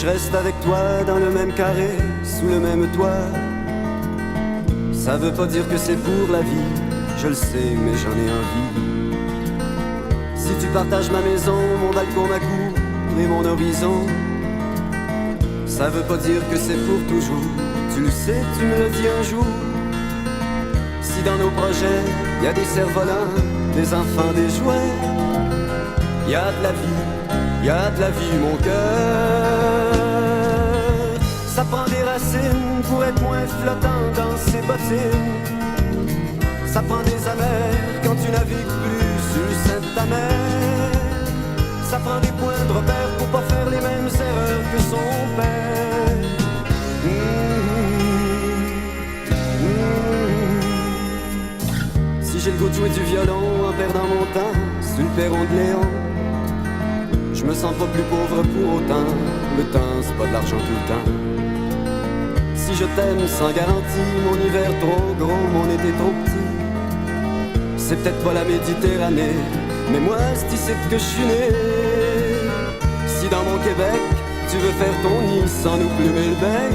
je reste avec toi dans le même carré, sous le même toit. Ça veut pas dire que c'est pour la vie, je le sais, mais j'en ai envie. Si tu partages ma maison, mon balcon, ma cour et mon horizon, ça veut pas dire que c'est pour toujours. Tu le sais, tu me le dis un jour. Si dans nos projets, y a des cerfs-volants, des enfants, des jouets, y a de la vie, y a de la vie, mon cœur. Ça prend des racines pour être moins flottant dans ses bottines. Ça prend des amers quand tu navigues plus sur le sein de ta mer. Ça prend des points de repère pour pas faire les mêmes erreurs que son père. Si j'ai le goût de jouer du violon en perdant mon temps sur le perron de Léon, je me sens pas plus pauvre pour autant. Le temps, c'est pas de l'argent tout le temps. Si je t'aime sans garantie, mon hiver trop gros, mon été trop petit, c'est peut-être pas la Méditerranée, mais moi c'est ici que je suis né. Si dans mon Québec, tu veux faire ton nid sans nous plumer le bec,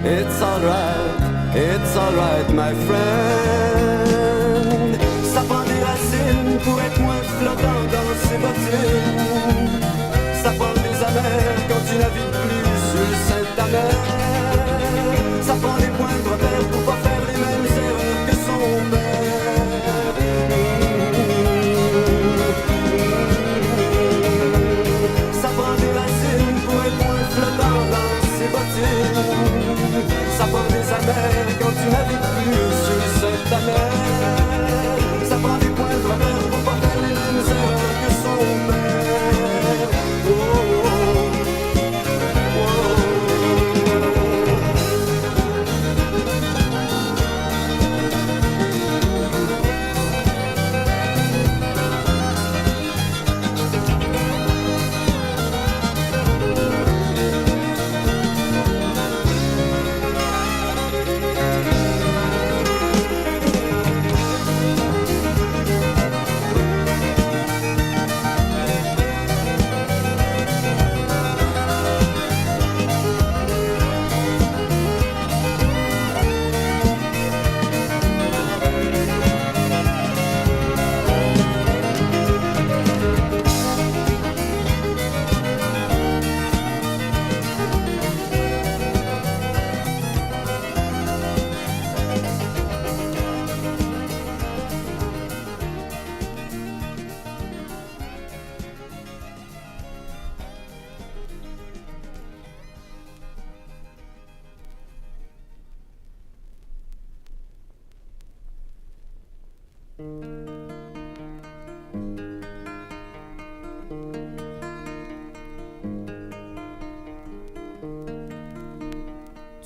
it's alright my friend. Ça prend des racines pour être moins flottant dans ses bottines. Ça prend des amers quand tu navigues plus sur le sein de ta mer. Ça prend des points de repère pour pas faire les mêmes erreurs que son père. Ça prend des racines pour être moins flottant dans ses bottines. Ça prend des amers quand tu navigues plus sur le sein de ta mer. Ça prend des points de repère pour pas faire les mêmes erreurs que son père. Oh, oh, oh, oh.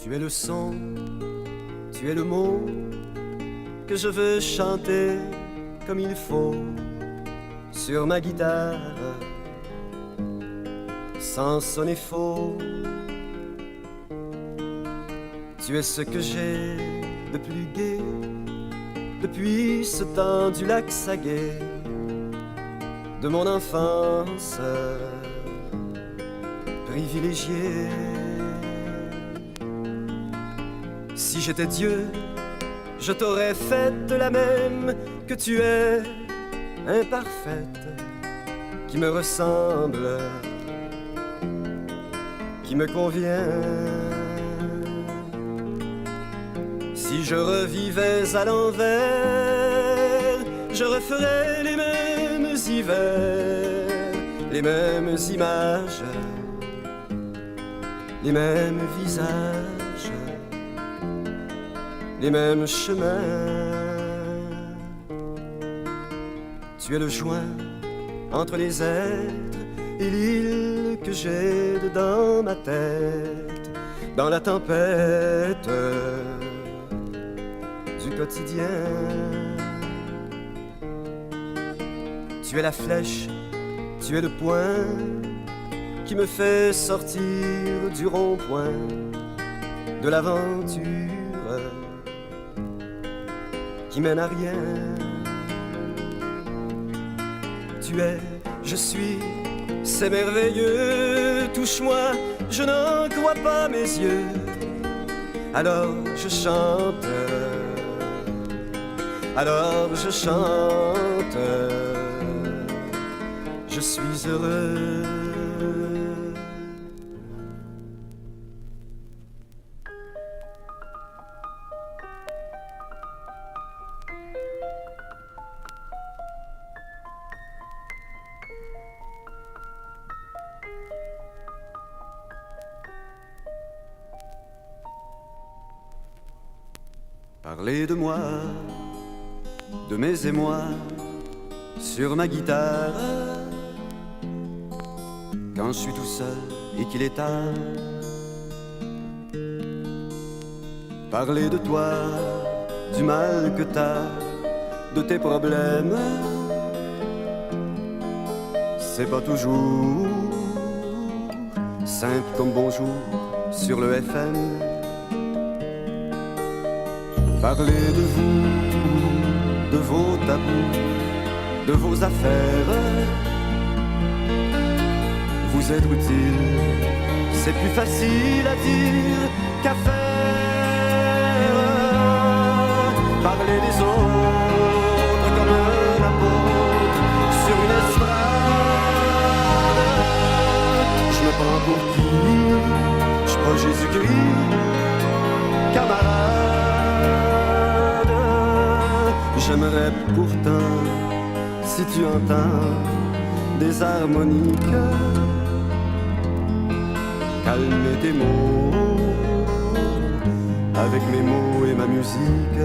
Tu es le son, tu es le mot que je veux chanter comme il faut sur ma guitare, sans sonner faux. Tu es ce que j'ai de plus gai depuis ce temps du lac Saguet, de mon enfance privilégiée. Si j'étais Dieu, je t'aurais fait de la même que tu es, imparfaite, qui me ressemble, qui me convient. Si je revivais à l'envers, je referais les mêmes hivers, les mêmes images, les mêmes visages, les mêmes chemins. Tu es le joint entre les êtres et l'île que j'ai dedans ma tête, dans la tempête du quotidien. Tu es la flèche, tu es le point qui me fait sortir du rond-point de l'aventure qui mène à rien. Tu es, je suis C'est merveilleux, touche-moi, je n'en crois pas mes yeux. Alors je chante, alors je chante, je suis heureux. Parlez de moi, de mes émois, sur ma guitare, quand je suis tout seul et qu'il est tard. Parlez de toi, du mal que t'as, de tes problèmes. C'est pas toujours simple comme bonjour sur le FM. Parlez de vous, de vos tabous, de vos affaires. Vous êtes utile, c'est plus facile à dire qu'à faire. Parlez des autres comme un apôtre sur une estrade. Je me prends pour qui? Je suis pas Jésus-Christ, camarade. J'aimerais pourtant, si tu entends des harmoniques, calmer tes mots avec mes mots et ma musique.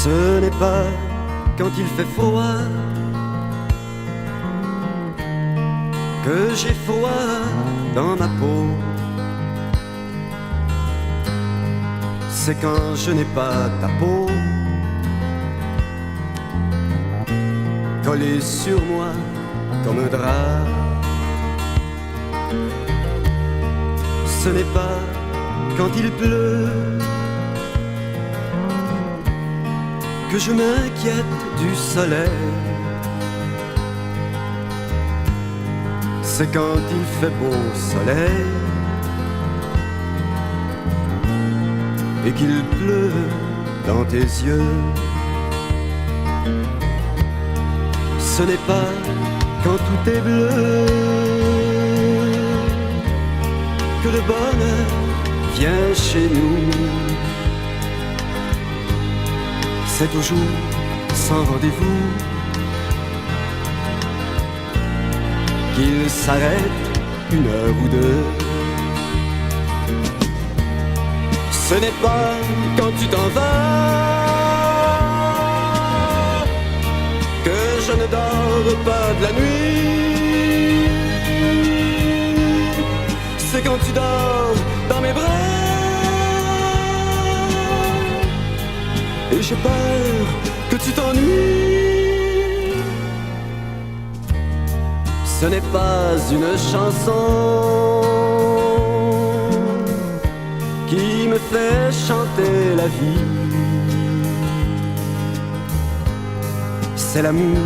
Ce n'est pas quand il fait froid que j'ai froid dans ma peau. C'est quand je n'ai pas ta peau collée sur moi comme un drap. Ce n'est pas quand il pleut que je m'inquiète du soleil. C'est quand il fait beau soleil et qu'il pleut dans tes yeux. Ce n'est pas quand tout est bleu que le bonheur vient chez nous. C'est toujours sans rendez-vous qu'il s'arrête une heure ou deux. Ce n'est pas quand tu t'en vas que je ne dors pas de la nuit. C'est quand tu dors dans mes bras et j'ai peur que tu t'ennuies. Ce n'est pas une chanson qui me fait chanter la vie. C'est l'amour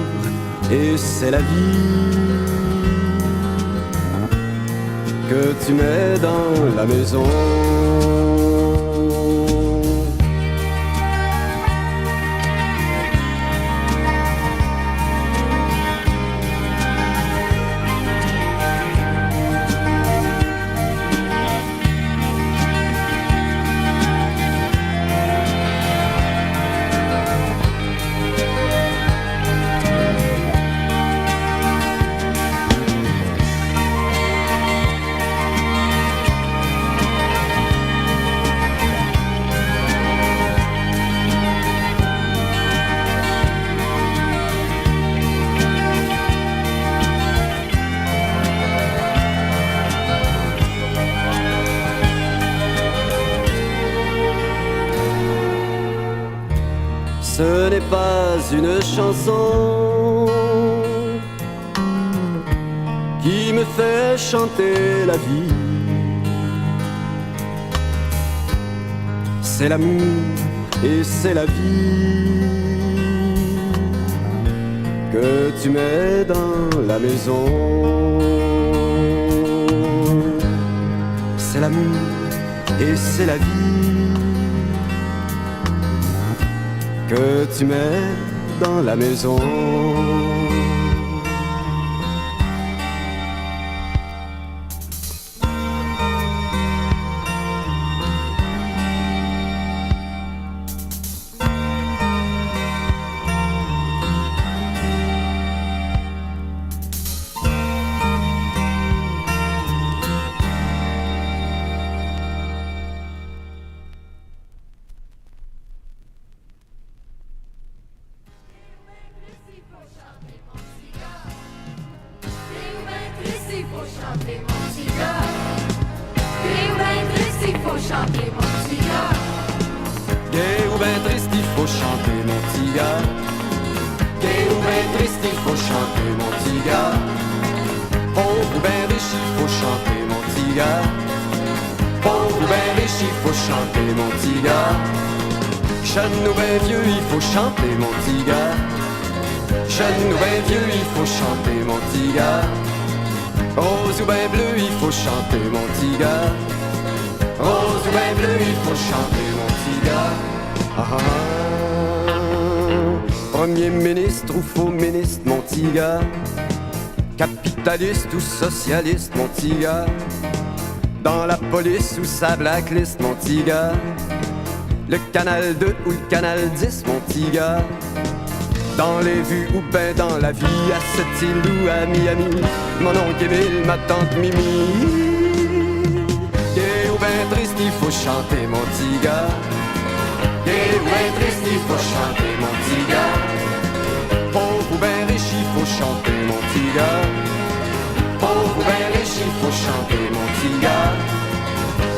et c'est la vie que tu mets dans la maison. Ce n'est pas une chanson qui me fait chanter la vie. C'est l'amour et c'est la vie que tu mets dans la maison. C'est l'amour et c'est la vie que tu mets dans la maison. chanter mon petit gars. Gai ou ben triste, il faut chanter mon petit gars. Gai ou ben triste, il faut chanter mon petit gars. Gai ou ben triste, il faut chanter mon petit gars. Pauvre ou ben riche, il faut chanter mon petit gars. Pauvre ou ben riche, il faut chanter mon petit gars. Jeune ou ben vieux, il faut chanter mon petit gars. Jeune ou ben vieux, il faut chanter mon petit gars. Rose ou ben bleu, il faut chanter mon petit gars. Rose ou ben bleu, il faut chanter mon petit gars. Ah, ah, ah. Premier ministre ou faux ministre, mon petit gars. Capitaliste ou socialiste, mon petit gars. Dans la police ou sa blacklist, mon petit gars. Le canal 2 ou le canal 10, mon petit gars. Dans les vues ou ben dans la vie, à Sept-Îles ou à Miami, mon oncle Émile, ma tante Mimi. Gai ou ben triste, il faut chanter mon petit gars. Gai ou ben triste, il faut chanter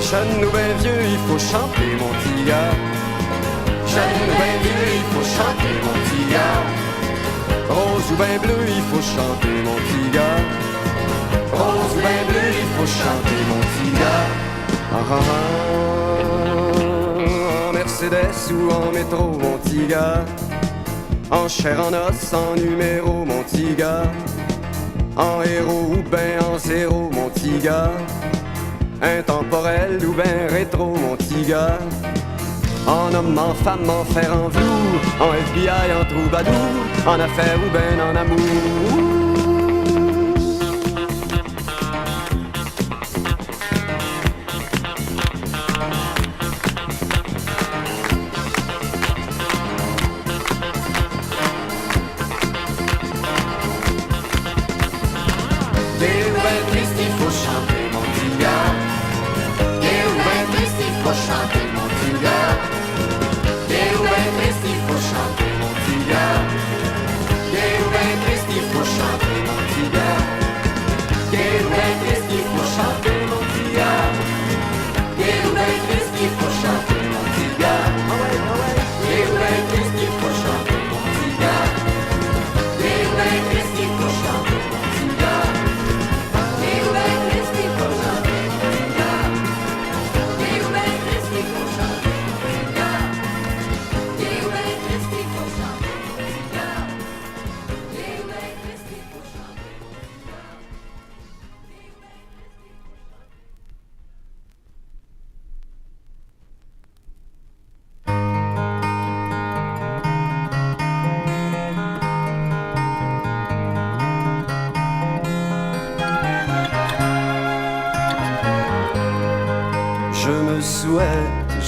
Jeune ou ben vieux, il faut chanter mon petit gars. Jeune ou ben vieux, il faut chanter mon petit gars. Rose ou ben bleu, il faut chanter mon petit gars. Rose ou ben bleu, il faut chanter mon petit gars. Ah, ah, ah. En Mercedes ou en métro, mon petit gars. En chair, en os, en numéro, mon petit gars. En héros ou ben en zéro, mon petit gars. Intemporel ou ben rétro, mon petit gars. En homme, en femme, en fer, en velours. En FBI, en troubadour. En affaires ou ben en amour.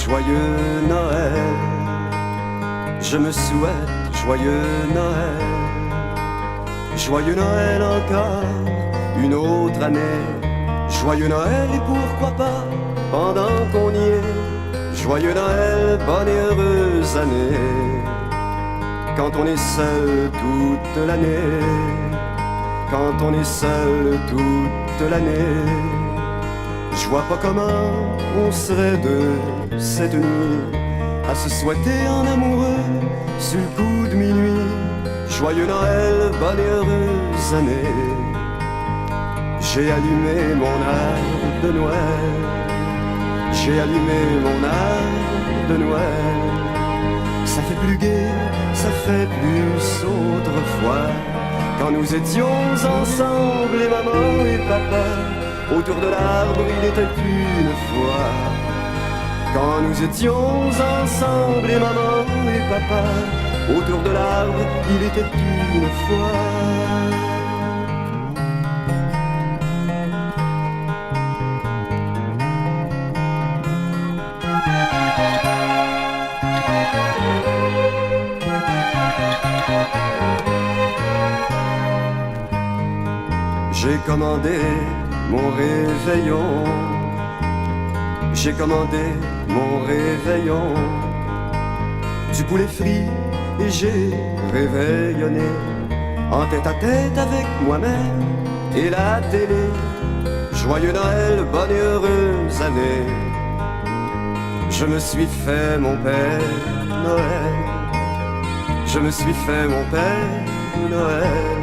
Joyeux Noël, je me souhaite joyeux Noël, joyeux Noël encore, une autre année, joyeux Noël et pourquoi pas, pendant qu'on y est, joyeux Noël, bonne et heureuse année, quand on est seul toute l'année, quand on est seul toute l'année, je vois pas comment on serait deux cette nuit à se souhaiter en amoureux sur le coup de minuit. Joyeux Noël, bonne et heureuse année. J'ai allumé mon arbre de Noël. J'ai allumé mon arbre de Noël. Ça fait plus gai, ça fait plus autrefois. Quand nous étions ensemble, et maman et papa, autour de l'arbre il était une fois. Quand nous étions ensemble, et maman et papa, autour de l'arbre, il était une fois. J'ai commandé mon réveillon. J'ai commandé mon réveillon, du poulet frit et j'ai réveillonné en tête à tête avec moi-même et la télé. Joyeux Noël, bonne et heureuse année. Je me suis fait mon Père Noël. Je me suis fait mon Père Noël.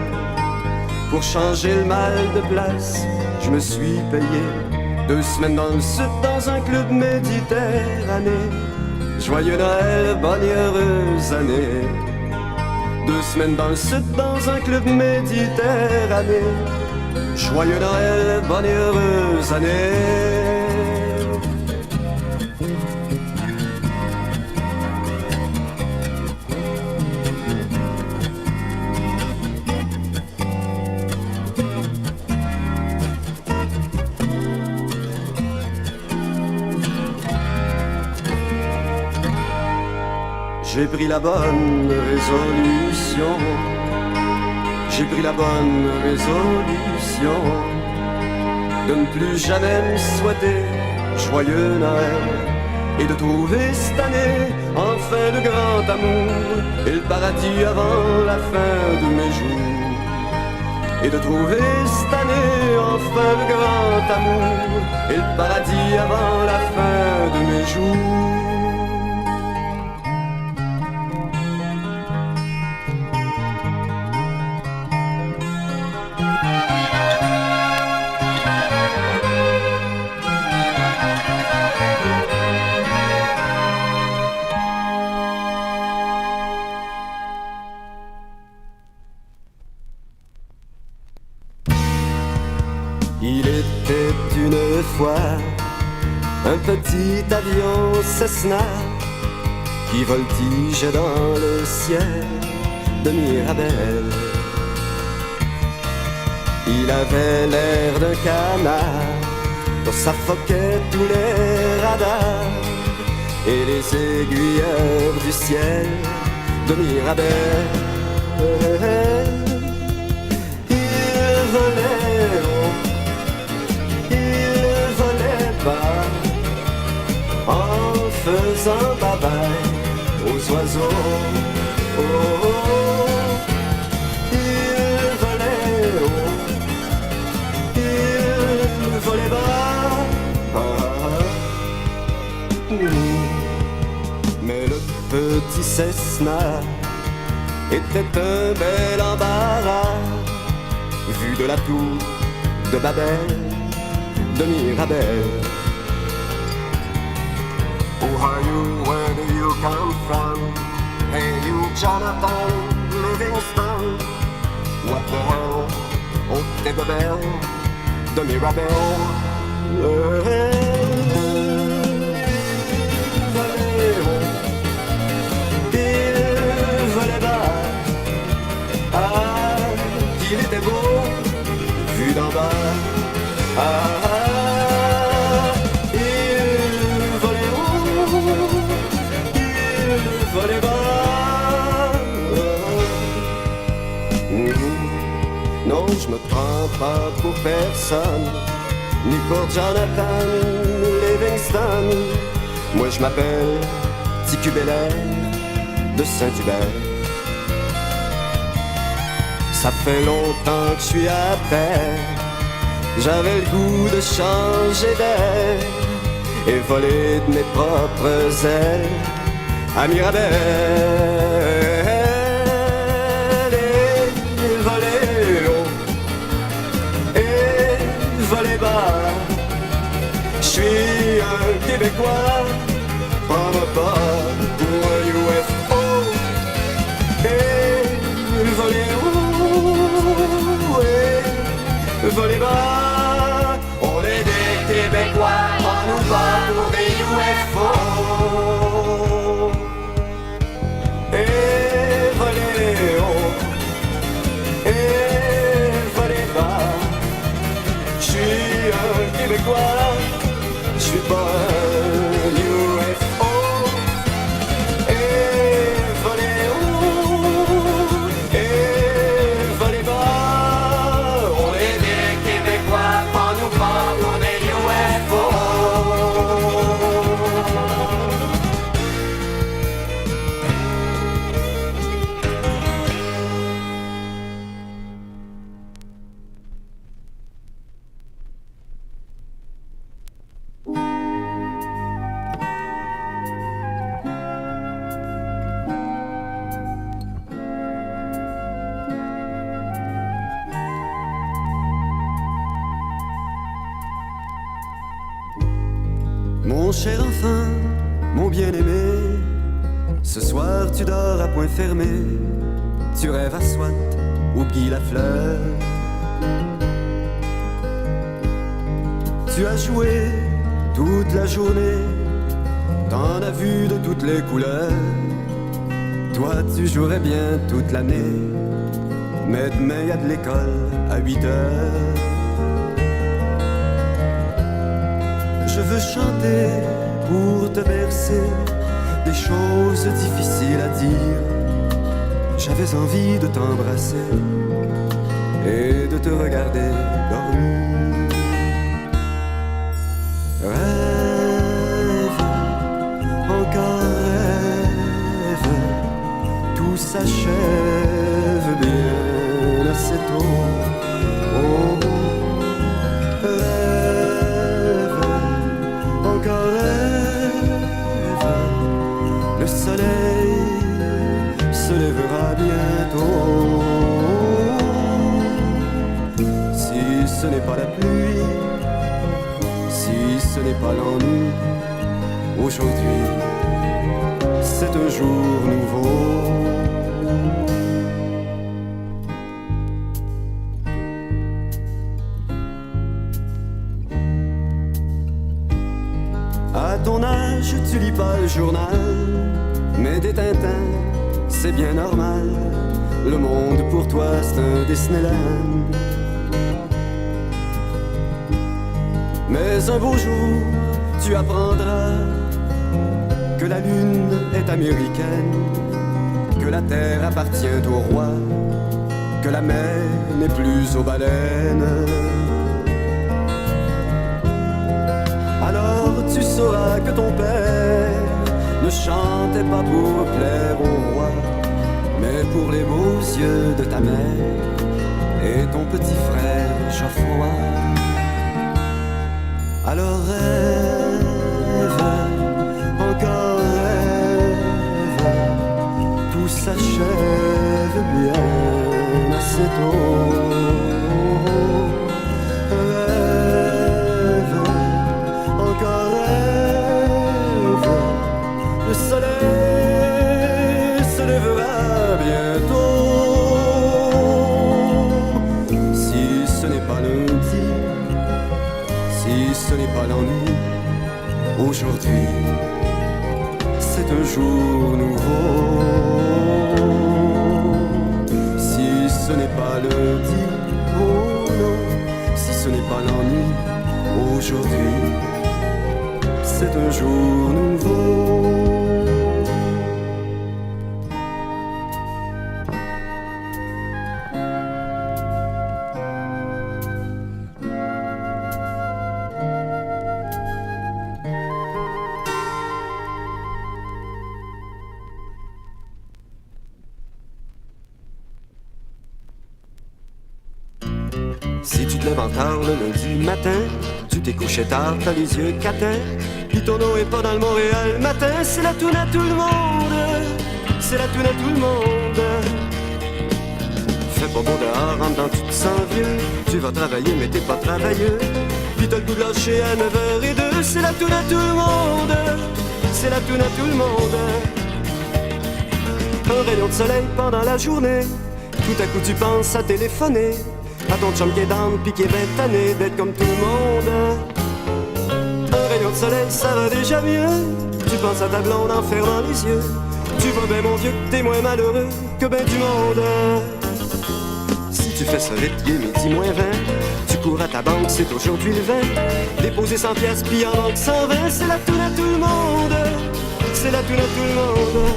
Pour changer le mal de place, je me suis payé 2 semaines dans le sud, dans un club méditerranéen. Joyeux Noël, bonne et heureuse année. 2 semaines dans le sud, dans un club méditerranéen. Joyeux Noël, bonne et heureuse année. J'ai pris la bonne résolution. J'ai pris la bonne résolution de ne plus jamais me souhaiter joyeux Noël et de trouver cette année enfin le grand amour et le paradis avant la fin de mes jours. et de trouver cette année enfin le grand amour et le paradis avant la fin de mes jours. Il était une fois un petit avion Cessna qui voltigeait dans le ciel de Mirabel. Il avait l'air d'un canard, dont suffoquaient tous les radars et les aiguilleurs du ciel de Mirabel. Il volait haut, il volait bas, en faisant bye-bye aux oiseaux. Oh, oh, oh. Il volait haut, il volait bas. Ah, ah. Mais le petit Cessna était un bel embarras vu de la tour de Babel, de Mirabel. Who are you, where do you come from? Hey you Jonathan Livingston. What the hell, oh t'es Babel, de Mirabel. Volait haut, il volait bas. Ah, qu'il était beau, vu d'en bas. Ah, ah, il volait haut, il volait bas. Non, je me prends pas pour personne, ni pour Jonathan Livingston. Moi je m'appelle Ticubelaire de Saint-Hubert. Ça fait longtemps que je suis à terre, j'avais le goût de changer d'air et voler de mes propres ailes à Mirabel. Et voler haut et voler bas. Je suis un Québécois, prends-moi pas pour un UFO. Et voler haut et voler bas. On est des Québécois, prends-nous pas pour des UFO. Et voler haut et voler bas. Je suis un Québécois, je suis pas un UFO. Et voler haut et voler bas. On est des Québécois, prends-nous pas pour des UFO. Mon cher enfant, mon bien-aimé, ce soir tu dors à point fermé, tu rêves à Swat ou Guy Lafleur. Tu as joué toute la journée, t'en as vu de toutes les couleurs. Toi tu jouerais bien toute l'année, mais demain y a de l'école à 8 heures. Je veux chanter pour te bercer des choses difficiles à dire. J'avais envie de t'embrasser et de te regarder dormir. Rêve, encore rêve, tout s'achève bien assez tôt. soleil se lèvera bientôt. Si ce n'est pas la pluie, si ce n'est pas l'ennui, aujourd'hui c'est un jour nouveau. À ton âge, tu lis pas le journal, mais des Tintins, c'est bien normal. Le monde pour toi, c'est un Disneyland. Mais un beau jour, tu apprendras que la lune est américaine, que la terre appartient au roi, que la mer n'est plus aux baleines. Alors tu sauras que ton père ne chantait pas pour plaire au roi, mais pour les beaux yeux de ta mère et ton petit frère Geoffroy. Alors rêve, encore rêve, tout s'achève bien assez tôt. Rêve, encore rêve, le soleil se lèvera bientôt. Si ce n'est pas lundi, si ce n'est pas l'ennui, aujourd'hui c'est un jour nouveau. Si ce n'est pas lundi, oh non, si ce n'est pas l'ennui, aujourd'hui c'est un jour nouveau. Si tu te lèves en tard le lundi matin, tu t'es couché tard, t'as les yeux catins, puis ton eau est pas dans le Montréal matin, c'est la toune à tout le monde, c'est la toune à tout le monde. Fais pas beau dehors, en dedans tu te sens vieux, tu vas travailler mais t'es pas travailleux, puis t'as le goût de lâcher à 9h02, c'est la toune à tout le monde, c'est la toune à tout le monde. Un rayon de soleil pendant la journée, tout à coup tu penses à téléphoner à ton chum qui est down pis qui est ben tanné d'être comme tout le monde. Un rayon de soleil, ça va déjà mieux. Tu penses à ta blonde en fermant les yeux. Tu vois ben mon vieux que t'es moins malheureux que ben du monde. Si tu fais ça vite, il est midi moins 20. Tu cours à ta banque, c'est aujourd'hui le 20. Déposer 100 piastres pis en manque 120. C'est la toune à tout le monde. C'est la toune à tout le monde.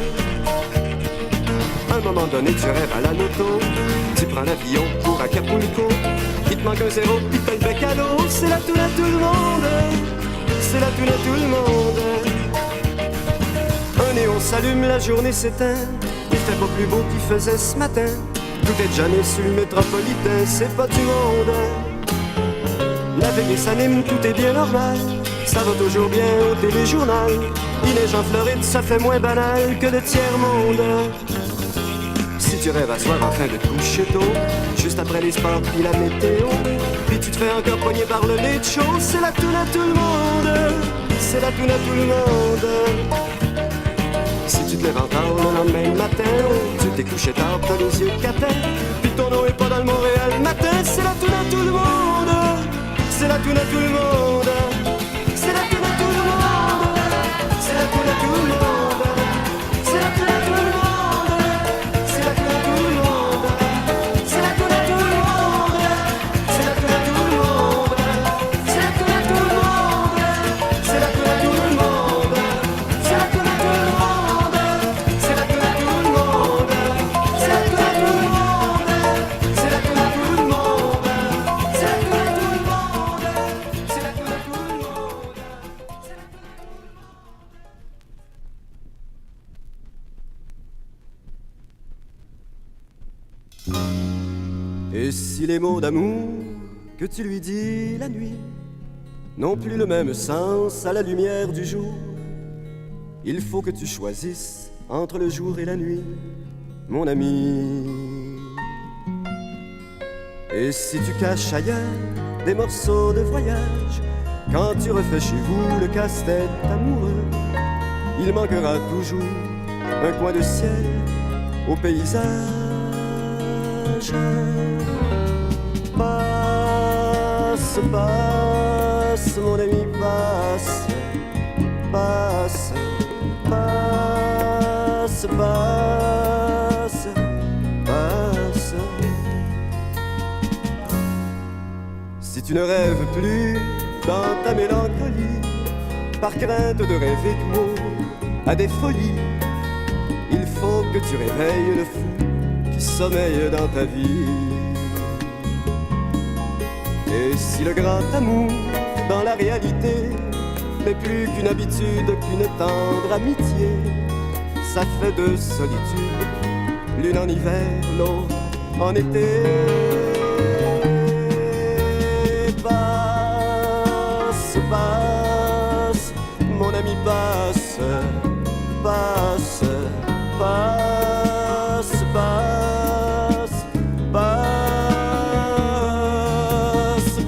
À un moment donné, tu rêves à la loto. Tu prends l'avion pour Acapulco. Il te manque un zéro, puis t'as le bec à l'eau. C'est la toune à tout le monde. C'est la toune à tout le monde. Un néon s'allume, la journée s'éteint. Il fait pas plus beau qu'il faisait ce matin. Tout est jamais sur le métropolitain, c'est pas du monde. La veille s'anime, tout est bien normal. Ça va toujours bien au téléjournal. Il neige en Floride, ça fait moins banal que le tiers-monde. Si tu rêves à soir en train de te coucher tôt, juste après les sports puis la météo, puis tu te fais encore pogner par le lait de chaud, c'est la toune à tout le monde, c'est la toune à tout le monde. Si tu te lèves en tard le lendemain matin, tu t'es couché tard, t'as les yeux catins, puis ton nom est pas dans le Montréal matin, c'est la toune à tout le monde, c'est la toune à tout le monde, c'est la toune à tout le monde, c'est la toune à tout le monde, c'est la toune à tout le monde. Et si les mots d'amour que tu lui dis la nuit n'ont plus le même sens à la lumière du jour, Il faut que tu choisisses entre le jour et la nuit, mon ami. Et si tu caches ailleurs des morceaux de voyage, quand tu refais chez vous le casse-tête amoureux, il manquera toujours un coin de ciel au paysage. Passe, passe, mon ami, passe, passe, passe, passe, passe. Si tu ne rêves plus dans ta mélancolie, par crainte de rêver tout haut à des folies, il faut que tu réveilles le fou qui sommeille dans ta vie. Et si le grand amour dans la réalité n'est plus qu'une habitude, qu'une tendre amitié, ça fait deux solitudes, l'une en hiver, l'autre en été. Passe, passe, mon ami, passe, passe, passe, passe, passe,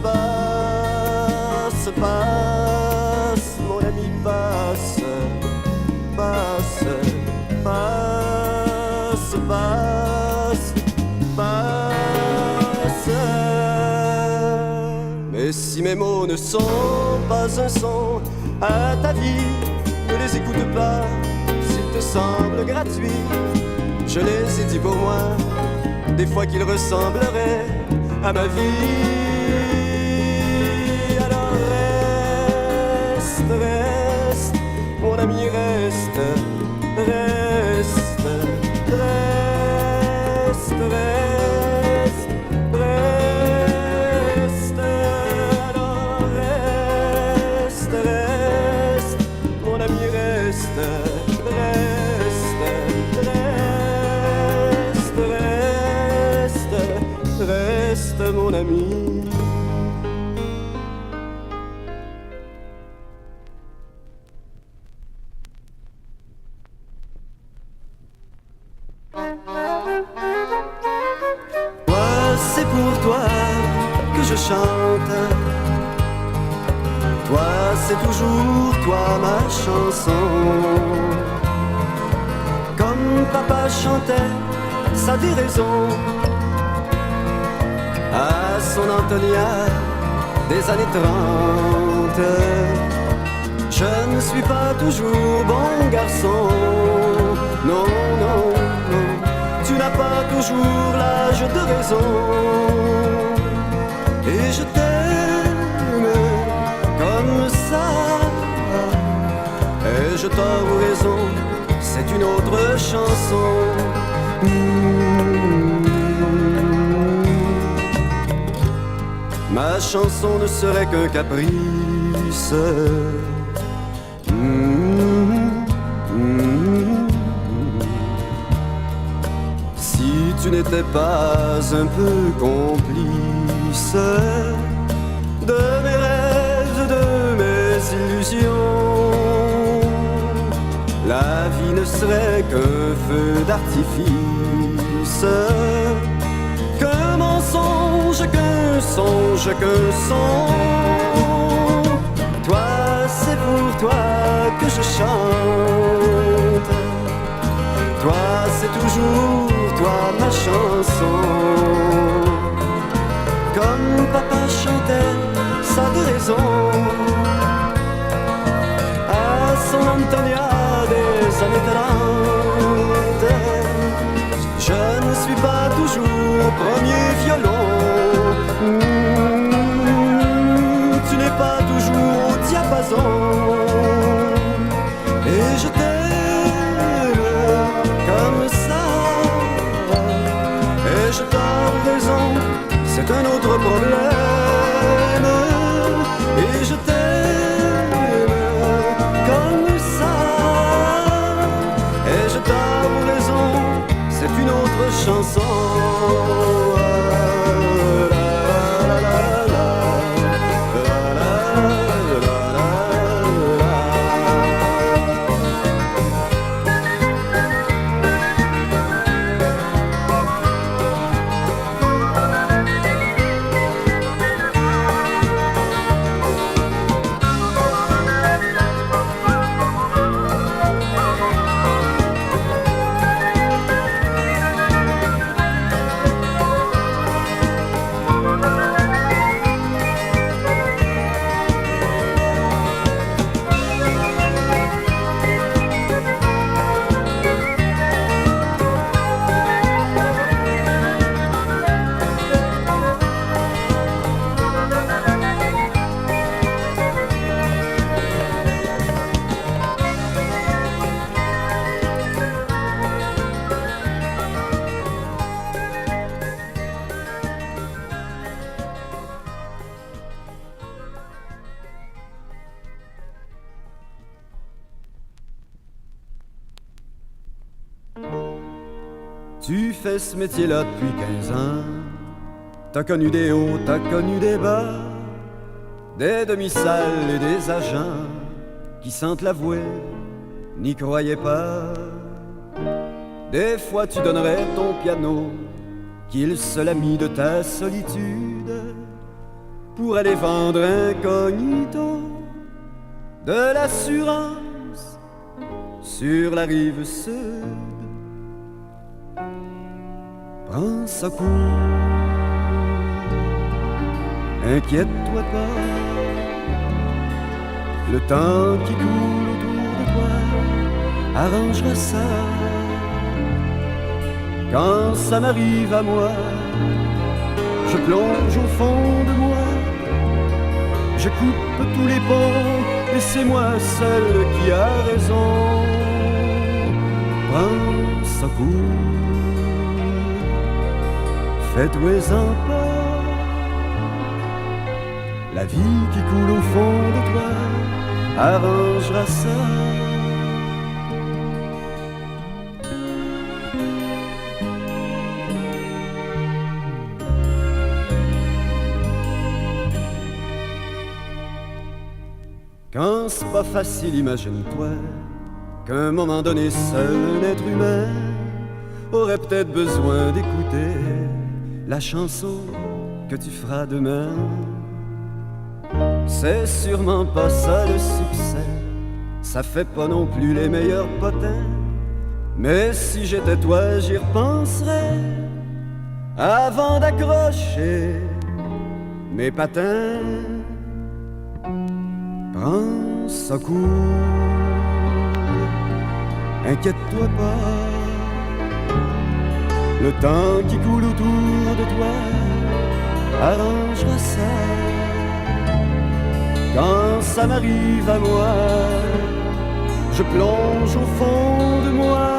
passe, passe, mon ami, passe, passe, passe, passe, passe. Mais si mes mots ne sont pas un son à ta vie, ne les écoute pas s'ils te semblent gratuits. Je les ai dit pour moi, des fois qu'ils ressembleraient à ma vie. Alors reste, reste, mon ami, reste, reste, reste, reste, reste. Alors reste, reste, mon ami, reste, reste, reste, reste, reste, mon ami. Toi, c'est pour toi que je chante. Toi, c'est toujours toi ma chanson. Comme papa chantait sa déraison à son Antonia des années 30. Je ne suis pas toujours bon garçon. Non, non, non, tu n'as pas toujours l'âge de raison. Et je t'aime comme ça. Ai-je tort ou raison? C'est une autre chanson. Ma chanson ne serait qu'un caprice. Si tu n'étais pas un peu complice de mes rêves, de mes illusions, la vie ne serait qu'un feu d'artifice, qu'un mensonge, qu'un songe, qu'un son. Toi, c'est pour toi que je chante. Toi, c'est toujours toi ma chanson. Comme papa chantait sa déraison à son Antonia des années 30. Je ne suis pas toujours au premier violon. Tu n'es pas toujours au diapason. Et je t'aime comme ça. Ai-je tort ou raison? C'est un autre problème. Et je t'aime comme ça. Ai-je tort ou raison? C'est une autre chanson. Tu fais ce métier-là depuis 15 ans. T'as connu des hauts, t'as connu des bas, des demi-salles et des agents qui, sans te l'avouer, n'y croyaient pas. Des fois tu donnerais ton piano, qui est le seul ami de ta solitude, pour aller vendre incognito de l'assurance sur la rive sud. Prends ça court, inquiète-toi pas, le temps qui coule autour de toi arrangera ça. Quand ça m'arrive à moi, je plonge au fond de moi, je coupe tous les ponts, et c'est moi seul qui a raison. Prends ça court, fais-toi-en pas, la vie qui coule au fond de toi arrangera ça. Quand c'est pas facile, imagine-toi qu'à un moment donné, seul un être humain aurait peut-être besoin d'écouter la chanson que tu feras demain. C'est sûrement pas ça le succès, ça fait pas non plus les meilleurs potins, mais si j'étais toi, j'y repenserais avant d'accrocher mes patins. Prends ça court, inquiète-toi pas, le temps qui coule autour de toi arrangera ça. Quand ça m'arrive à moi, je plonge au fond de moi,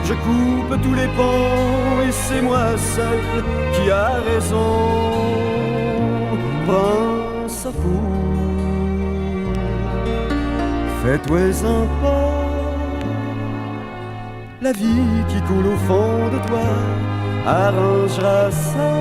je coupe tous les ponts, et c'est moi seul qui a raison. Prends ça court, fais-toi-en pas, la vie qui coule au fond de toi arrangera ça.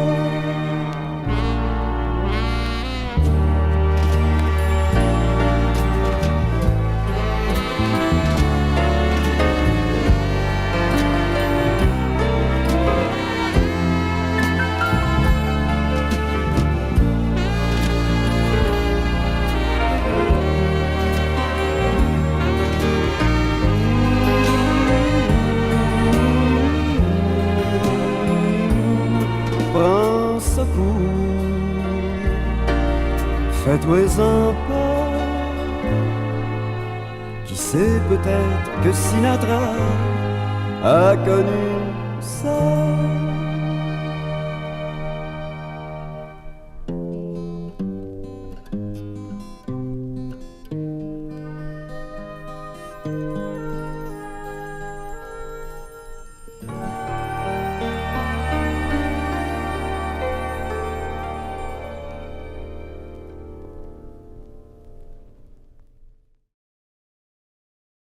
Fais-toi-en pas, qui sait, peut-être que Sinatra a connu ça.